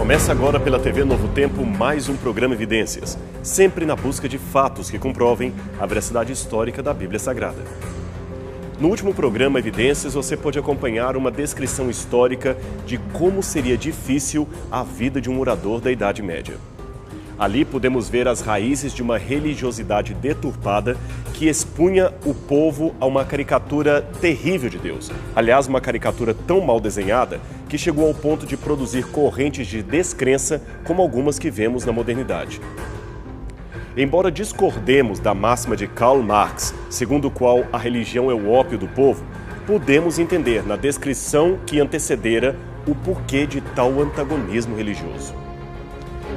Começa agora pela TV Novo Tempo mais um programa Evidências, sempre na busca de fatos que comprovem a veracidade histórica da Bíblia Sagrada. No último programa Evidências, você pôde acompanhar uma descrição histórica de como seria difícil a vida de um morador da Idade Média. Ali podemos ver as raízes de uma religiosidade deturpada que expunha o povo a uma caricatura terrível de Deus. Aliás, uma caricatura tão mal desenhada que chegou ao ponto de produzir correntes de descrença como algumas que vemos na modernidade. Embora discordemos da máxima de Karl Marx, segundo o qual a religião é o ópio do povo, podemos entender na descrição que antecedera o porquê de tal antagonismo religioso.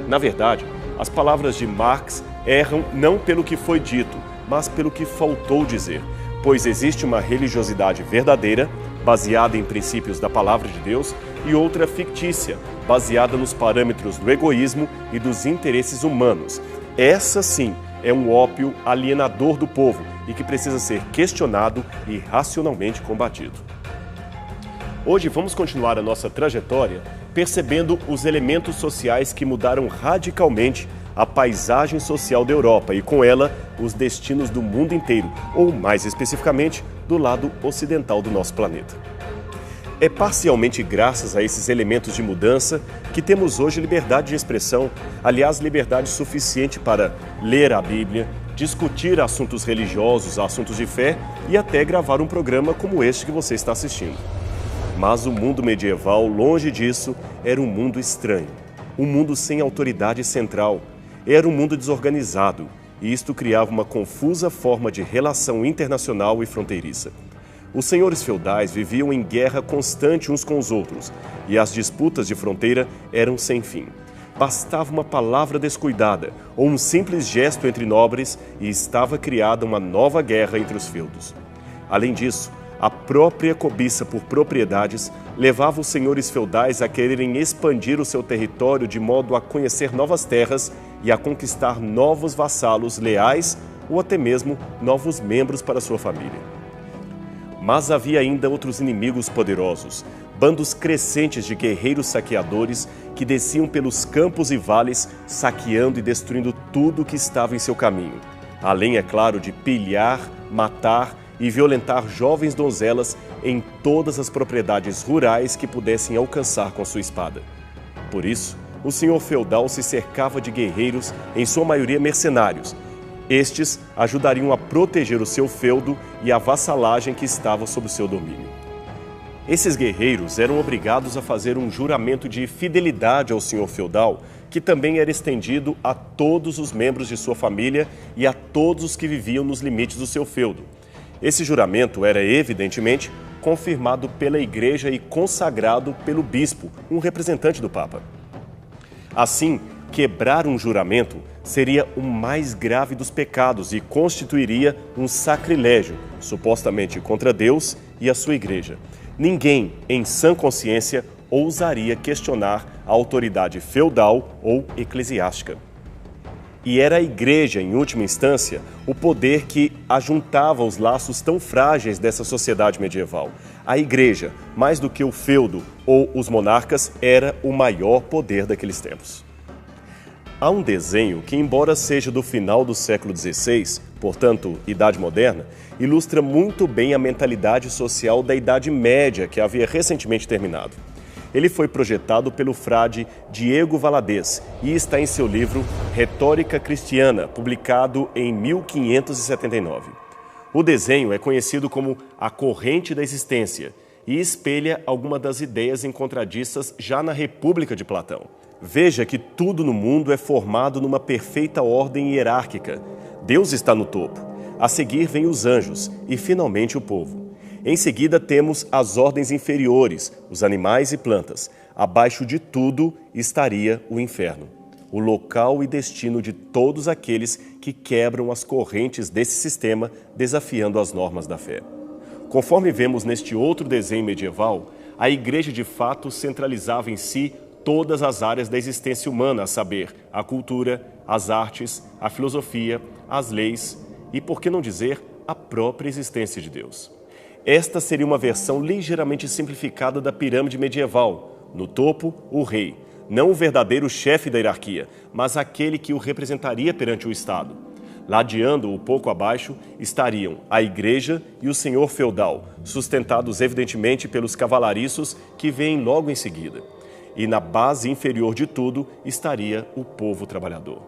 Na verdade, as palavras de Marx erram não pelo que foi dito, mas pelo que faltou dizer, pois existe uma religiosidade verdadeira, baseada em princípios da palavra de Deus, e outra fictícia, baseada nos parâmetros do egoísmo e dos interesses humanos. Essa sim é um ópio alienador do povo e que precisa ser questionado e racionalmente combatido. Hoje vamos continuar a nossa trajetória percebendo os elementos sociais que mudaram radicalmente a paisagem social da Europa e, com ela, os destinos do mundo inteiro, ou mais especificamente, do lado ocidental do nosso planeta. É parcialmente graças a esses elementos de mudança que temos hoje liberdade de expressão, aliás, liberdade suficiente para ler a Bíblia, discutir assuntos religiosos, assuntos de fé e até gravar um programa como este que você está assistindo. Mas o mundo medieval, longe disso, era um mundo estranho, um mundo sem autoridade central. Era um mundo desorganizado, e isto criava uma confusa forma de relação internacional e fronteiriça. Os senhores feudais viviam em guerra constante uns com os outros, e as disputas de fronteira eram sem fim. Bastava uma palavra descuidada ou um simples gesto entre nobres e estava criada uma nova guerra entre os feudos. Além disso, a própria cobiça por propriedades levava os senhores feudais a quererem expandir o seu território de modo a conhecer novas terras e a conquistar novos vassalos leais ou até mesmo novos membros para sua família. Mas havia ainda outros inimigos poderosos, bandos crescentes de guerreiros saqueadores que desciam pelos campos e vales, saqueando e destruindo tudo que estava em seu caminho. Além, é claro, de pilhar, matar e violentar jovens donzelas em todas as propriedades rurais que pudessem alcançar com sua espada. Por isso, o senhor feudal se cercava de guerreiros, em sua maioria mercenários. Estes ajudariam a proteger o seu feudo e a vassalagem que estava sob o seu domínio. Esses guerreiros eram obrigados a fazer um juramento de fidelidade ao senhor feudal, que também era estendido a todos os membros de sua família e a todos os que viviam nos limites do seu feudo. Esse juramento era, evidentemente, confirmado pela Igreja e consagrado pelo bispo, um representante do Papa. Assim, quebrar um juramento seria o mais grave dos pecados e constituiria um sacrilégio, supostamente contra Deus e a sua Igreja. Ninguém, em sã consciência, ousaria questionar a autoridade feudal ou eclesiástica. E era a Igreja, em última instância, o poder que ajuntava os laços tão frágeis dessa sociedade medieval. A Igreja, mais do que o feudo ou os monarcas, era o maior poder daqueles tempos. Há um desenho que, embora seja do final do século XVI, portanto, Idade Moderna, ilustra muito bem a mentalidade social da Idade Média, que havia recentemente terminado. Ele foi projetado pelo frade Diego Valadez e está em seu livro Retórica Cristiana, publicado em 1579. O desenho é conhecido como A Corrente da Existência e espelha algumas das ideias encontradistas já na República de Platão. Veja que tudo no mundo é formado numa perfeita ordem hierárquica. Deus está no topo. A seguir vêm os anjos e, finalmente, o povo. Em seguida temos as ordens inferiores, os animais e plantas. Abaixo de tudo estaria o inferno, o local e destino de todos aqueles que quebram as correntes desse sistema, desafiando as normas da fé. Conforme vemos neste outro desenho medieval, a Igreja de fato centralizava em si todas as áreas da existência humana, a saber, a cultura, as artes, a filosofia, as leis e, por que não dizer, a própria existência de Deus. Esta seria uma versão ligeiramente simplificada da pirâmide medieval. No topo, o rei. não o verdadeiro chefe da hierarquia, mas aquele que o representaria perante o Estado. Ladeando-o pouco abaixo estariam a igreja e o senhor feudal, sustentados evidentemente pelos cavalariços que vêm logo em seguida. E na base inferior de tudo estaria o povo trabalhador.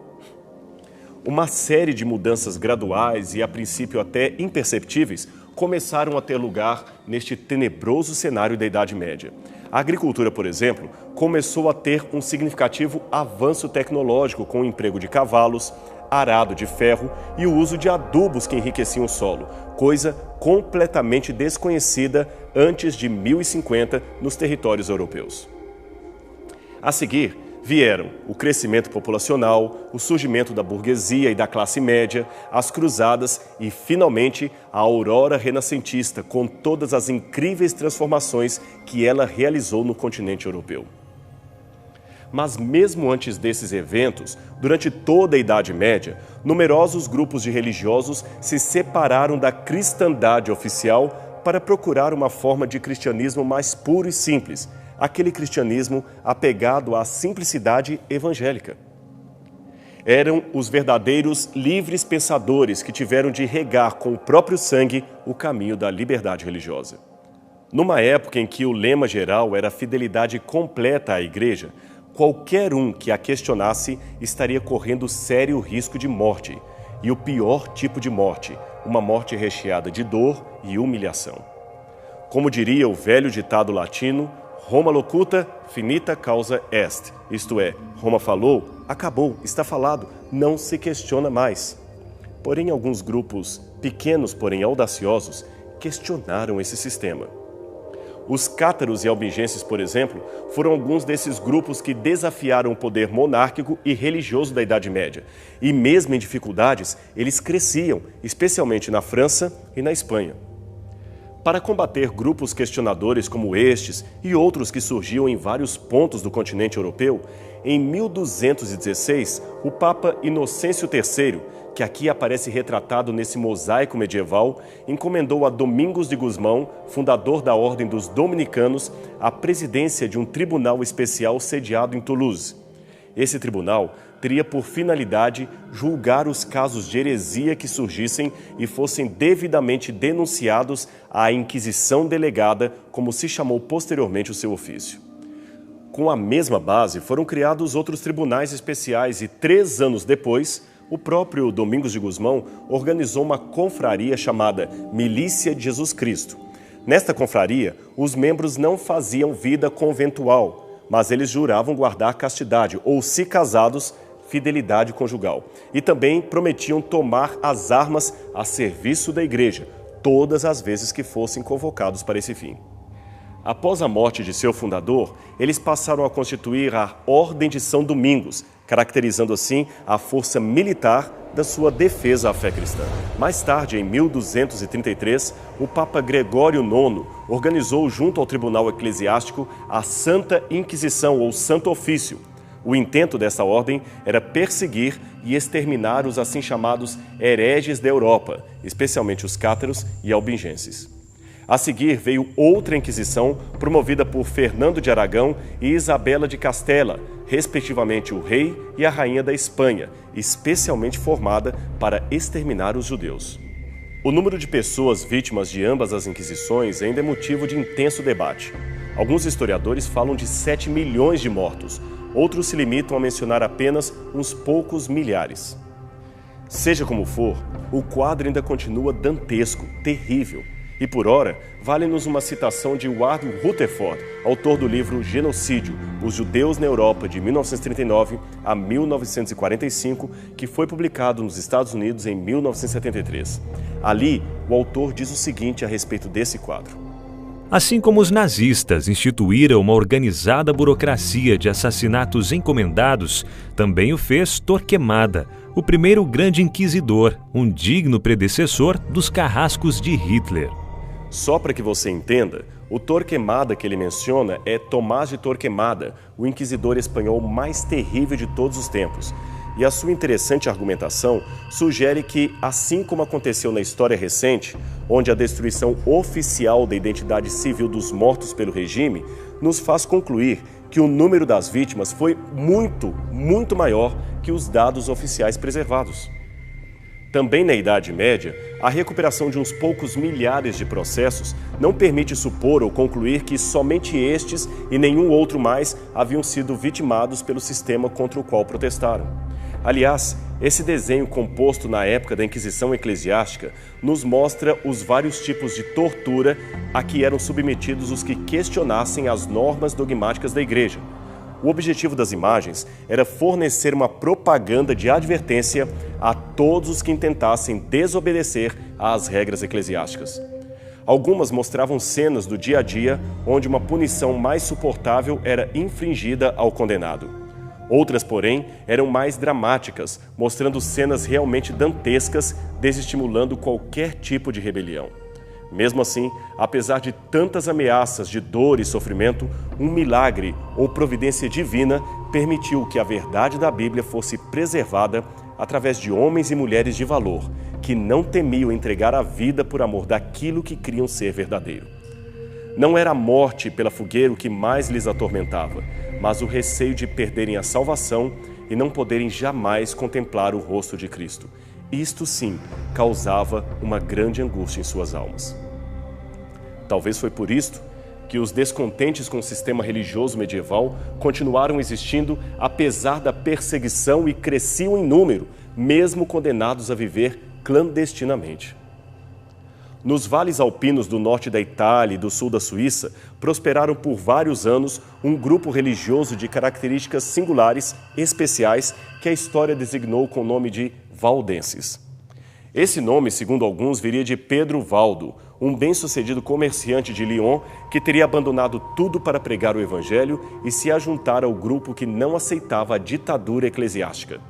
Uma série de mudanças graduais e a princípio até imperceptíveis começaram a ter lugar neste tenebroso cenário da Idade Média. A agricultura, por exemplo, começou a ter um significativo avanço tecnológico com o emprego de cavalos, arado de ferro e o uso de adubos que enriqueciam o solo, coisa completamente desconhecida antes de 1050 nos territórios europeus. A seguir, vieram o crescimento populacional, o surgimento da burguesia e da classe média, as cruzadas e, finalmente, a aurora renascentista, com todas as incríveis transformações que ela realizou no continente europeu. Mas mesmo antes desses eventos, durante toda a Idade Média, numerosos grupos de religiosos se separaram da cristandade oficial para procurar uma forma de cristianismo mais puro e simples, aquele cristianismo apegado à simplicidade evangélica. Eram os verdadeiros livres pensadores que tiveram de regar com o próprio sangue o caminho da liberdade religiosa. Numa época em que o lema geral era a fidelidade completa à Igreja, qualquer um que a questionasse estaria correndo sério risco de morte, e o pior tipo de morte, uma morte recheada de dor e humilhação. Como diria o velho ditado latino, Roma locuta, finita causa est, isto é, Roma falou, acabou, está falado, não se questiona mais. Porém, alguns grupos, pequenos porém audaciosos, questionaram esse sistema. Os cátaros e albigenses, por exemplo, foram alguns desses grupos que desafiaram o poder monárquico e religioso da Idade Média. E mesmo em dificuldades, eles cresciam, especialmente na França e na Espanha. Para combater grupos questionadores como estes e outros que surgiam em vários pontos do continente europeu, em 1216, o Papa Inocêncio III, que aqui aparece retratado nesse mosaico medieval, encomendou a Domingos de Gusmão, fundador da Ordem dos Dominicanos, a presidência de um tribunal especial sediado em Toulouse. Esse tribunal teria por finalidade julgar os casos de heresia que surgissem e fossem devidamente denunciados à Inquisição Delegada, como se chamou posteriormente o seu ofício. Com a mesma base, foram criados outros tribunais especiais e, 3 anos depois, o próprio Domingos de Gusmão organizou uma confraria chamada Milícia de Jesus Cristo. Nesta confraria, os membros não faziam vida conventual, mas eles juravam guardar castidade ou, se casados, fidelidade conjugal. E também prometiam tomar as armas a serviço da igreja, todas as vezes que fossem convocados para esse fim. Após a morte de seu fundador, eles passaram a constituir a Ordem de São Domingos, caracterizando assim a força militar da sua defesa à fé cristã. Mais tarde, em 1233, o Papa Gregório IX organizou junto ao Tribunal Eclesiástico a Santa Inquisição ou Santo Ofício. O intento dessa ordem era perseguir e exterminar os assim chamados hereges da Europa, especialmente os cátaros e albigenses. A seguir veio outra Inquisição promovida por Fernando de Aragão e Isabela de Castela, respectivamente o rei e a rainha da Espanha, especialmente formada para exterminar os judeus. O número de pessoas vítimas de ambas as Inquisições ainda é motivo de intenso debate. Alguns historiadores falam de 7 milhões de mortos, outros se limitam a mencionar apenas uns poucos milhares. Seja como for, o quadro ainda continua dantesco, terrível. E por ora, vale-nos uma citação de Ward Rutherford, autor do livro Genocídio, Os Judeus na Europa, de 1939 a 1945, que foi publicado nos Estados Unidos em 1973. Ali, o autor diz o seguinte a respeito desse quadro. Assim como os nazistas instituíram uma organizada burocracia de assassinatos encomendados, também o fez Torquemada, o primeiro grande inquisidor, um digno predecessor dos carrascos de Hitler. Só para que você entenda, o Torquemada que ele menciona é Tomás de Torquemada, o inquisidor espanhol mais terrível de todos os tempos. E a sua interessante argumentação sugere que, assim como aconteceu na história recente, onde a destruição oficial da identidade civil dos mortos pelo regime, nos faz concluir que o número das vítimas foi muito maior que os dados oficiais preservados. Também na Idade Média, a recuperação de uns poucos milhares de processos não permite supor ou concluir que somente estes e nenhum outro mais haviam sido vitimados pelo sistema contra o qual protestaram. Aliás, esse desenho composto na época da Inquisição Eclesiástica nos mostra os vários tipos de tortura a que eram submetidos os que questionassem as normas dogmáticas da Igreja. O objetivo das imagens era fornecer uma propaganda de advertência a todos os que tentassem desobedecer às regras eclesiásticas. Algumas mostravam cenas do dia a dia onde uma punição mais suportável era infligida ao condenado. Outras, porém, eram mais dramáticas, mostrando cenas realmente dantescas, desestimulando qualquer tipo de rebelião. Mesmo assim, apesar de tantas ameaças de dor e sofrimento, um milagre ou providência divina permitiu que a verdade da Bíblia fosse preservada através de homens e mulheres de valor, que não temiam entregar a vida por amor daquilo que criam ser verdadeiro. Não era a morte pela fogueira o que mais lhes atormentava, mas o receio de perderem a salvação e não poderem jamais contemplar o rosto de Cristo. Isto sim causava uma grande angústia em suas almas. Talvez foi por isto que os descontentes com o sistema religioso medieval continuaram existindo apesar da perseguição e cresciam em número, mesmo condenados a viver clandestinamente. Nos vales alpinos do norte da Itália e do sul da Suíça, prosperaram por vários anos um grupo religioso de características singulares, especiais, que a história designou com o nome de valdenses. Esse nome, segundo alguns, viria de Pedro Valdo, um bem-sucedido comerciante de Lyon que teria abandonado tudo para pregar o evangelho e se ajuntar ao grupo que não aceitava a ditadura eclesiástica.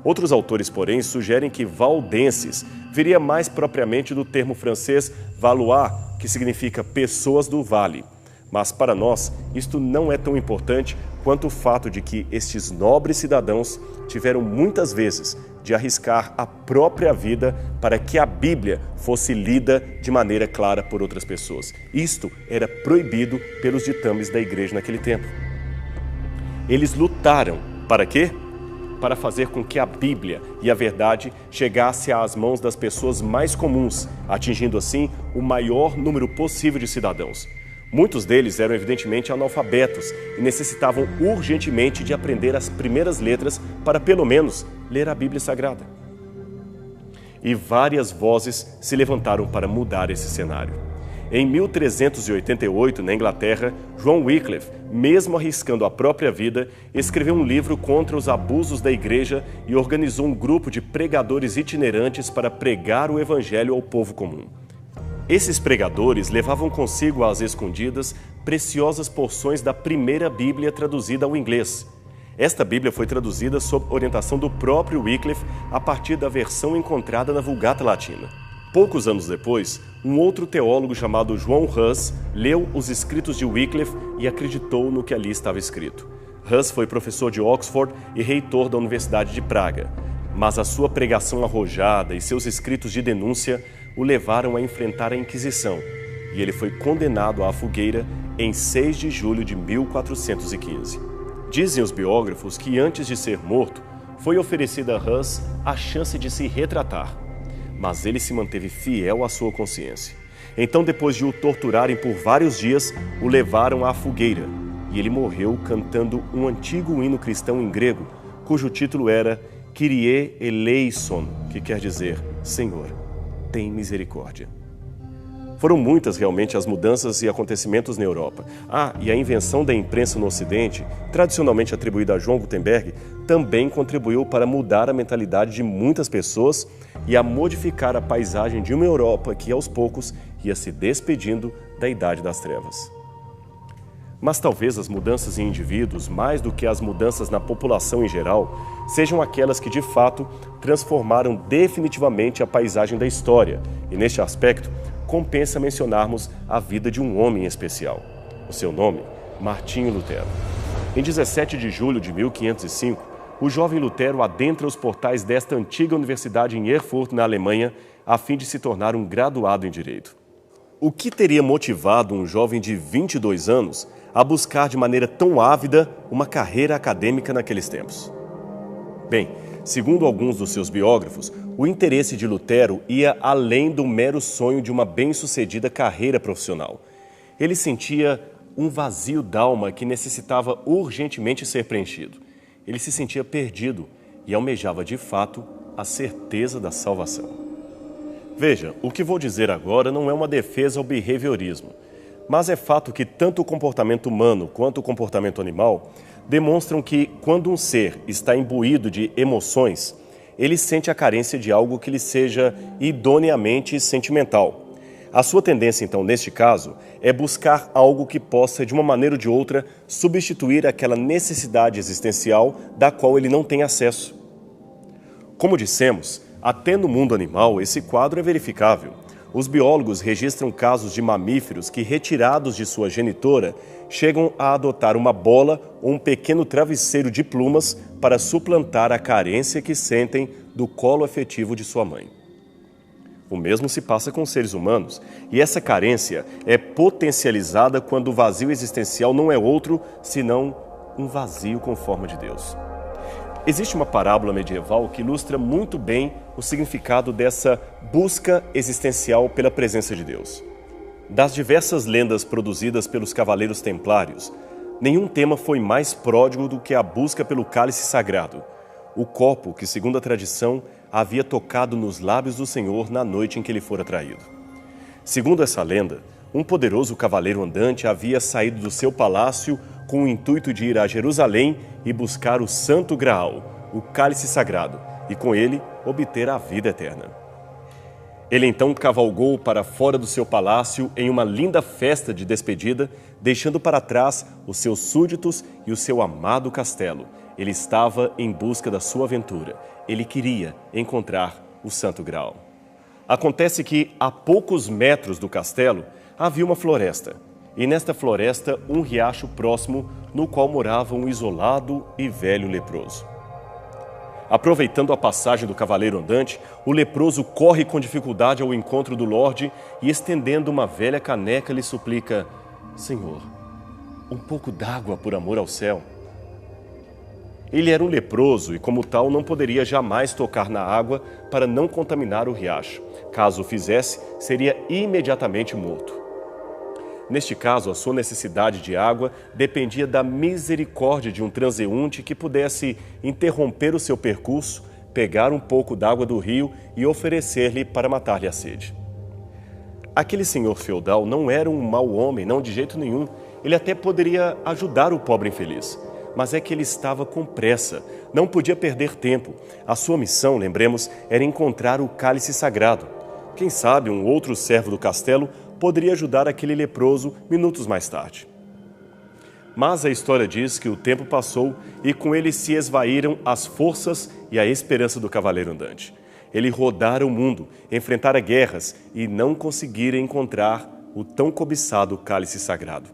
Outros autores, porém, sugerem que valdenses viria mais propriamente do termo francês valois, que significa pessoas do vale. Mas para nós, isto não é tão importante quanto o fato de que estes nobres cidadãos tiveram muitas vezes de arriscar a própria vida para que a Bíblia fosse lida de maneira clara por outras pessoas. Isto era proibido pelos ditames da igreja naquele tempo. Eles lutaram para quê? Para fazer com que a Bíblia e a verdade chegasse às mãos das pessoas mais comuns, atingindo assim o maior número possível de cidadãos. Muitos deles eram evidentemente analfabetos e necessitavam urgentemente de aprender as primeiras letras para, pelo menos, ler a Bíblia Sagrada. E várias vozes se levantaram para mudar esse cenário. Em 1388, na Inglaterra, John Wycliffe, mesmo arriscando a própria vida, escreveu um livro contra os abusos da igreja e organizou um grupo de pregadores itinerantes para pregar o evangelho ao povo comum. Esses pregadores levavam consigo às escondidas preciosas porções da primeira Bíblia traduzida ao inglês. Esta Bíblia foi traduzida sob orientação do próprio Wycliffe a partir da versão encontrada na Vulgata Latina. Poucos anos depois, um outro teólogo chamado João Hus leu os escritos de Wycliffe e acreditou no que ali estava escrito. Hus foi professor de Oxford e reitor da Universidade de Praga, mas a sua pregação arrojada e seus escritos de denúncia o levaram a enfrentar a Inquisição, e ele foi condenado à fogueira em 6 de julho de 1415. Dizem os biógrafos que antes de ser morto, foi oferecida a Hus a chance de se retratar, mas ele se manteve fiel à sua consciência. Então, depois de o torturarem por vários dias, o levaram à fogueira e ele morreu cantando um antigo hino cristão em grego, cujo título era Kyrie eleison, que quer dizer Senhor, tem misericórdia. Foram muitas realmente as mudanças e acontecimentos na Europa. E a invenção da imprensa no Ocidente, tradicionalmente atribuída a João Gutenberg, também contribuiu para mudar a mentalidade de muitas pessoas e a modificar a paisagem de uma Europa que, aos poucos, ia se despedindo da Idade das Trevas. Mas talvez as mudanças em indivíduos, mais do que as mudanças na população em geral, sejam aquelas que, de fato, transformaram definitivamente a paisagem da história. E, neste aspecto, compensa mencionarmos a vida de um homem especial. O seu nome, Martinho Lutero. Em 17 de julho de 1505, o jovem Lutero adentra os portais desta antiga universidade em Erfurt, na Alemanha, a fim de se tornar um graduado em Direito. O que teria motivado um jovem de 22 anos a buscar de maneira tão ávida uma carreira acadêmica naqueles tempos? Bem, segundo alguns dos seus biógrafos, o interesse de Lutero ia além do mero sonho de uma bem-sucedida carreira profissional. Ele sentia um vazio d'alma que necessitava urgentemente ser preenchido. Ele se sentia perdido e almejava de fato a certeza da salvação. Veja, o que vou dizer agora não é uma defesa ao behaviorismo, mas é fato que tanto o comportamento humano quanto o comportamento animal demonstram que, quando um ser está imbuído de emoções, ele sente a carência de algo que lhe seja idoneamente sentimental. A sua tendência, então, neste caso, é buscar algo que possa, de uma maneira ou de outra, substituir aquela necessidade existencial da qual ele não tem acesso. Como dissemos, até no mundo animal esse quadro é verificável. Os biólogos registram casos de mamíferos que, retirados de sua genitora, chegam a adotar uma bola ou um pequeno travesseiro de plumas para suplantar a carência que sentem do colo afetivo de sua mãe. O mesmo se passa com os seres humanos, e essa carência é potencializada quando o vazio existencial não é outro senão um vazio com forma de Deus. Existe uma parábola medieval que ilustra muito bem o significado dessa busca existencial pela presença de Deus. Das diversas lendas produzidas pelos cavaleiros templários, nenhum tema foi mais pródigo do que a busca pelo cálice sagrado, o copo que, segundo a tradição, havia tocado nos lábios do Senhor na noite em que ele fora traído. Segundo essa lenda, um poderoso cavaleiro andante havia saído do seu palácio com o intuito de ir a Jerusalém e buscar o Santo Graal, o cálice sagrado, e com ele obter a vida eterna. Ele então cavalgou para fora do seu palácio em uma linda festa de despedida, deixando para trás os seus súditos e o seu amado castelo. Ele estava em busca da sua aventura. Ele queria encontrar o Santo Graal. Acontece que, a poucos metros do castelo, havia uma floresta. E nesta floresta, um riacho próximo, no qual morava um isolado e velho leproso. Aproveitando a passagem do cavaleiro andante, o leproso corre com dificuldade ao encontro do Lorde e, estendendo uma velha caneca, lhe suplica: Senhor, um pouco d'água por amor ao céu. Ele era um leproso e, como tal, não poderia jamais tocar na água para não contaminar o riacho. Caso o fizesse, seria imediatamente morto. Neste caso, a sua necessidade de água dependia da misericórdia de um transeunte que pudesse interromper o seu percurso, pegar um pouco d'água do rio e oferecer-lhe para matar-lhe a sede. Aquele senhor feudal não era um mau homem, não, de jeito nenhum. Ele até poderia ajudar o pobre infeliz. Mas é que ele estava com pressa, não podia perder tempo. A sua missão, lembremos, era encontrar o cálice sagrado. Quem sabe um outro servo do castelo poderia ajudar aquele leproso minutos mais tarde. Mas a história diz que o tempo passou e com ele se esvaíram as forças e a esperança do cavaleiro andante. Ele rodara o mundo, enfrentara guerras e não conseguira encontrar o tão cobiçado cálice sagrado.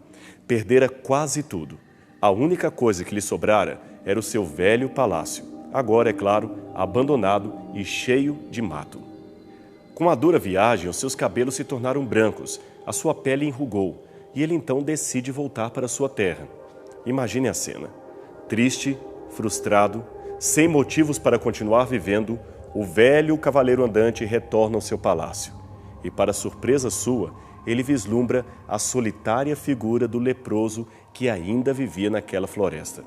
Perdera quase tudo. A única coisa que lhe sobrara era o seu velho palácio, agora, é claro, abandonado e cheio de mato. Com a dura viagem, os seus cabelos se tornaram brancos, a sua pele enrugou, e ele então decide voltar para sua terra. Imagine a cena. Triste, frustrado, sem motivos para continuar vivendo, o velho cavaleiro andante retorna ao seu palácio. E, para surpresa sua, ele vislumbra a solitária figura do leproso que ainda vivia naquela floresta.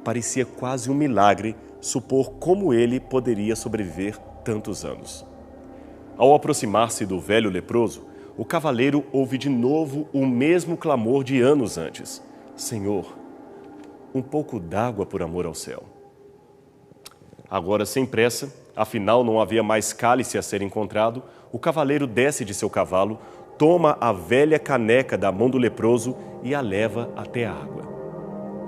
Parecia quase um milagre supor como ele poderia sobreviver tantos anos. Ao aproximar-se do velho leproso, o cavaleiro ouve de novo o mesmo clamor de anos antes: Senhor, um pouco d'água por amor ao céu. Agora, sem pressa, afinal não havia mais cálice a ser encontrado, o cavaleiro desce de seu cavalo, toma a velha caneca da mão do leproso e a leva até a água.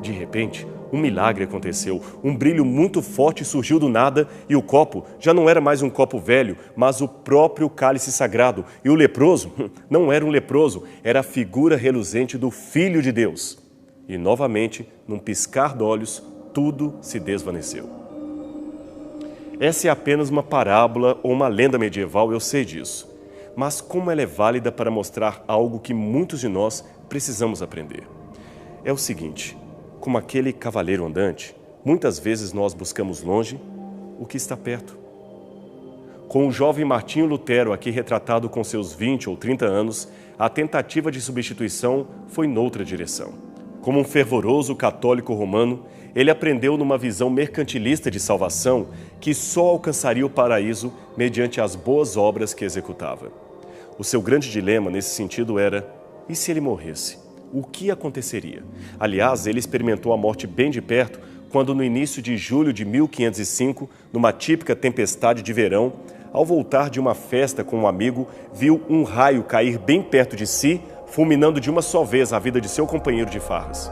De repente, um milagre aconteceu. Um brilho muito forte surgiu do nada e o copo já não era mais um copo velho, mas o próprio cálice sagrado. E o leproso não era um leproso, era a figura reluzente do Filho de Deus. E novamente, num piscar de olhos, tudo se desvaneceu. Essa é apenas uma parábola ou uma lenda medieval, eu sei disso. Mas como ela é válida para mostrar algo que muitos de nós precisamos aprender. é o seguinte: como aquele cavaleiro andante, muitas vezes nós buscamos longe o que está perto. Com o jovem Martinho Lutero, aqui retratado com seus 20 ou 30 anos, a tentativa de substituição foi noutra direção. Como um fervoroso católico romano, ele aprendeu numa visão mercantilista de salvação que só alcançaria o paraíso mediante as boas obras que executava. O seu grande dilema nesse sentido era: e se ele morresse? O que aconteceria? Aliás, ele experimentou a morte bem de perto quando, no início de julho de 1505, numa típica tempestade de verão, ao voltar de uma festa com um amigo, viu um raio cair bem perto de si, fulminando de uma só vez a vida de seu companheiro de farras.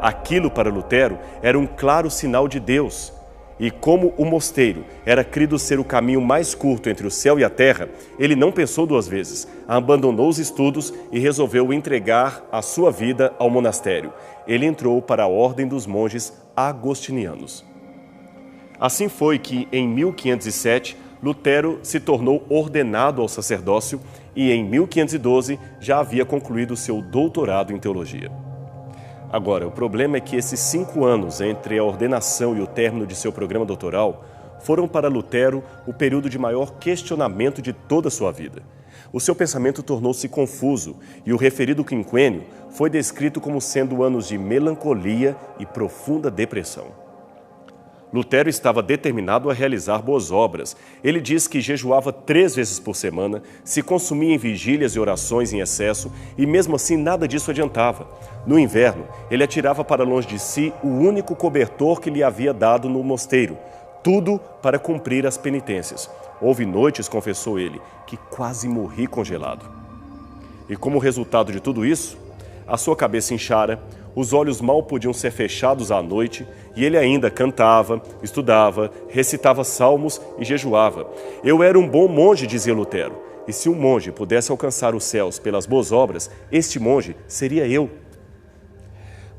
Aquilo, para Lutero, era um claro sinal de Deus. E como o mosteiro era crido ser o caminho mais curto entre o céu e a terra, ele não pensou duas vezes, abandonou os estudos e resolveu entregar a sua vida ao monastério. Ele entrou para a ordem dos monges agostinianos. Assim foi que, em 1507, Lutero se tornou ordenado ao sacerdócio e, em 1512, já havia concluído seu doutorado em teologia. Agora, o problema é que esses 5 anos entre a ordenação e o término de seu programa doutoral foram para Lutero o período de maior questionamento de toda a sua vida. O seu pensamento tornou-se confuso e o referido quinquênio foi descrito como sendo anos de melancolia e profunda depressão. Lutero estava determinado a realizar boas obras. Ele diz que jejuava 3 vezes por semana, se consumia em vigílias e orações em excesso, e mesmo assim nada disso adiantava. No inverno, ele atirava para longe de si o único cobertor que lhe havia dado no mosteiro, tudo para cumprir as penitências. Houve noites, confessou ele, que quase morri congelado. E como resultado de tudo isso, a sua cabeça inchara, os olhos mal podiam ser fechados à noite e ele ainda cantava, estudava, recitava salmos e jejuava. Eu era um bom monge, dizia Lutero, e se um monge pudesse alcançar os céus pelas boas obras, este monge seria eu.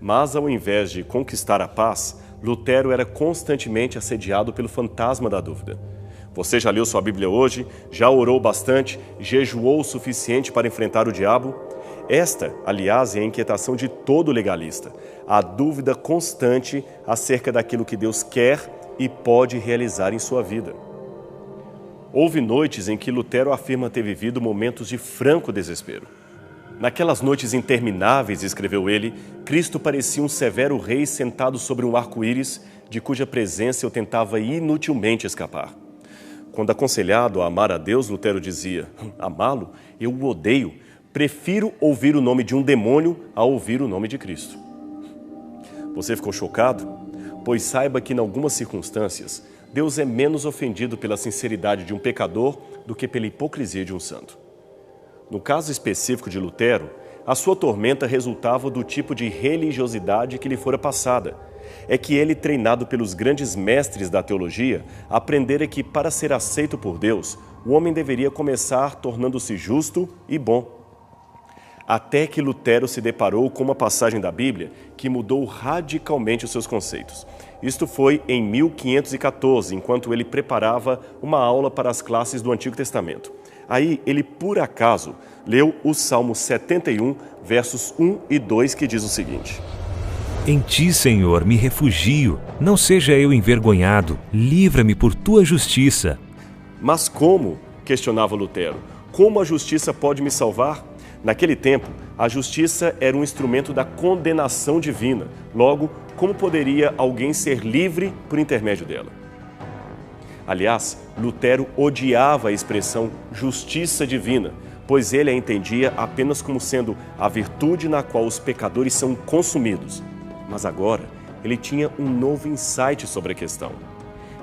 Mas ao invés de conquistar a paz, Lutero era constantemente assediado pelo fantasma da dúvida. Você já leu sua Bíblia hoje? Já orou bastante? Jejuou o suficiente para enfrentar o diabo? Esta, aliás, é a inquietação de todo legalista, a dúvida constante acerca daquilo que Deus quer e pode realizar em sua vida. Houve noites em que Lutero afirma ter vivido momentos de franco desespero. Naquelas noites intermináveis, escreveu ele, Cristo parecia um severo rei sentado sobre um arco-íris, de cuja presença eu tentava inutilmente escapar. Quando aconselhado a amar a Deus, Lutero dizia: amá-lo? Eu o odeio. Prefiro ouvir o nome de um demônio a ouvir o nome de Cristo. Você ficou chocado? Pois saiba que, em algumas circunstâncias, Deus é menos ofendido pela sinceridade de um pecador do que pela hipocrisia de um santo. No caso específico de Lutero, a sua tormenta resultava do tipo de religiosidade que lhe fora passada. É que ele, treinado pelos grandes mestres da teologia, aprendera que, para ser aceito por Deus, o homem deveria começar tornando-se justo e bom. Até que Lutero se deparou com uma passagem da Bíblia que mudou radicalmente os seus conceitos. Isto foi em 1514, enquanto ele preparava uma aula para as classes do Antigo Testamento. Aí ele, por acaso, leu o Salmo 71, versos 1 e 2, que diz o seguinte: Em ti, Senhor, me refugio, não seja eu envergonhado, livra-me por tua justiça. Mas como? Questionava Lutero. Como a justiça pode me salvar? Naquele tempo, a justiça era um instrumento da condenação divina. Logo, como poderia alguém ser livre por intermédio dela? Aliás, Lutero odiava a expressão justiça divina, pois ele a entendia apenas como sendo a virtude na qual os pecadores são consumidos. Mas agora, ele tinha um novo insight sobre a questão.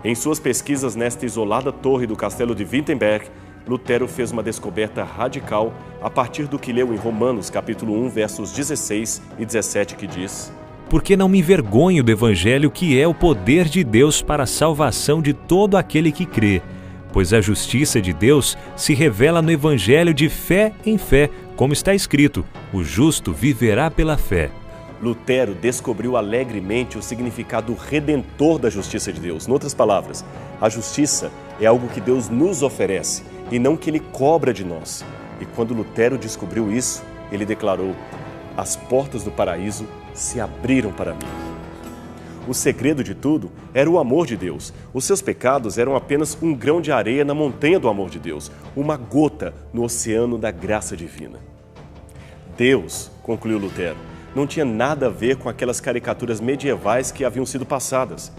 Em suas pesquisas nesta isolada torre do castelo de Wittenberg, Lutero fez uma descoberta radical a partir do que leu em Romanos, capítulo 1, versos 16 e 17, que diz: Porque não me envergonho do Evangelho, que é o poder de Deus para a salvação de todo aquele que crê. Pois a justiça de Deus se revela no Evangelho de fé em fé, como está escrito: o justo viverá pela fé. Lutero descobriu alegremente o significado redentor da justiça de Deus. Em outras palavras, a justiça é algo que Deus nos oferece e não que Ele cobra de nós. E quando Lutero descobriu isso, ele declarou: as portas do paraíso se abriram para mim. O segredo de tudo era o amor de Deus. Os seus pecados eram apenas um grão de areia na montanha do amor de Deus, uma gota no oceano da graça divina. Deus, concluiu Lutero, não tinha nada a ver com aquelas caricaturas medievais que haviam sido passadas.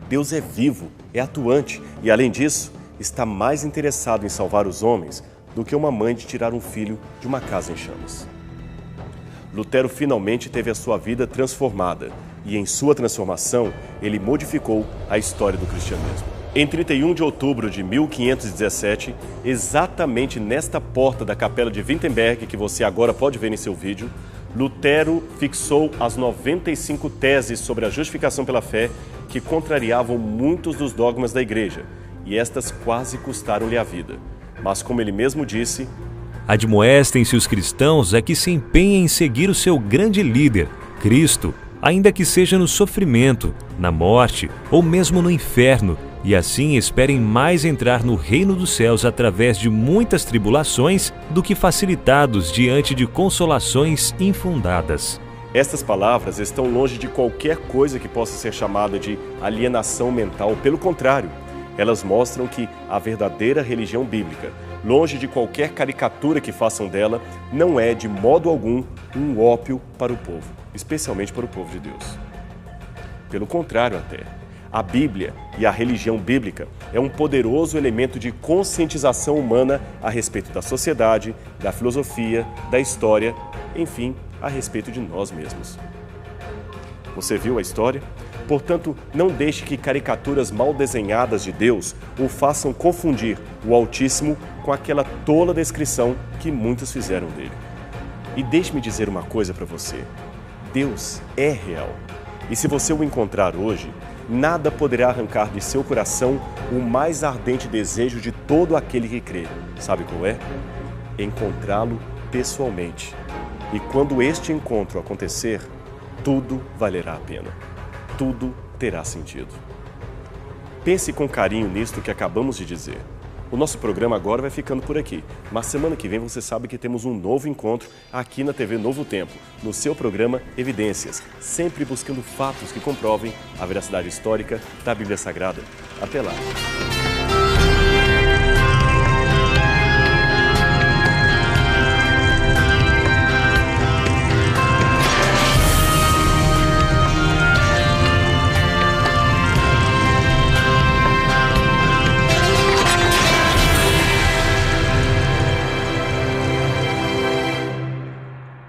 Deus é vivo, é atuante e, além disso, está mais interessado em salvar os homens do que uma mãe de tirar um filho de uma casa em chamas. Lutero finalmente teve a sua vida transformada e, em sua transformação, ele modificou a história do cristianismo. Em 31 de outubro de 1517, exatamente nesta porta da Capela de Wittenberg, que você agora pode ver em seu vídeo, Lutero fixou as 95 teses sobre a justificação pela fé que contrariavam muitos dos dogmas da Igreja, e estas quase custaram-lhe a vida. Mas, como ele mesmo disse, admoestem-se os cristãos a que se empenhem em seguir o seu grande líder, Cristo, ainda que seja no sofrimento, na morte ou mesmo no inferno, e assim esperem mais entrar no reino dos céus através de muitas tribulações do que facilitados diante de consolações infundadas. Estas palavras estão longe de qualquer coisa que possa ser chamada de alienação mental. Pelo contrário, elas mostram que a verdadeira religião bíblica, longe de qualquer caricatura que façam dela, não é de modo algum um ópio para o povo, especialmente para o povo de Deus. Pelo contrário até, a Bíblia e a religião bíblica é um poderoso elemento de conscientização humana a respeito da sociedade, da filosofia, da história, enfim, a respeito de nós mesmos. Você viu a história? Portanto, não deixe que caricaturas mal desenhadas de Deus o façam confundir o Altíssimo com aquela tola descrição que muitos fizeram dele. E deixe-me dizer uma coisa para você. Deus é real. E se você o encontrar hoje, nada poderá arrancar de seu coração o mais ardente desejo de todo aquele que crê. Sabe qual é? Encontrá-lo pessoalmente. E quando este encontro acontecer, tudo valerá a pena. Tudo terá sentido. Pense com carinho nisto que acabamos de dizer. O nosso programa agora vai ficando por aqui, mas semana que vem você sabe que temos um novo encontro aqui na TV Novo Tempo, no seu programa Evidências, sempre buscando fatos que comprovem a veracidade histórica da Bíblia Sagrada. Até lá!